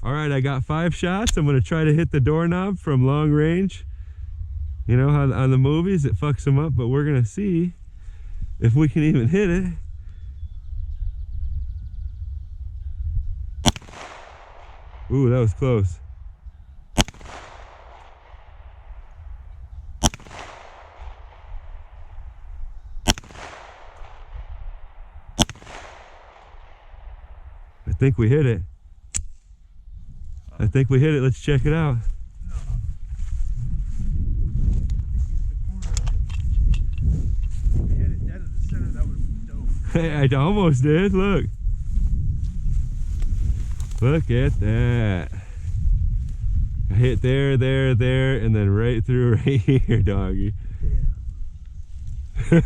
All right, I got 5 shots. I'm gonna try to hit the doorknob from long range. You know how on the movies it fucks them up, but we're gonna see if we can even hit it. Ooh, that was close. I think we hit it. I think we hit it. Let's check it out. Hey, I almost did. Look. Look at that. I hit there, and then right through right here, doggy. Yeah.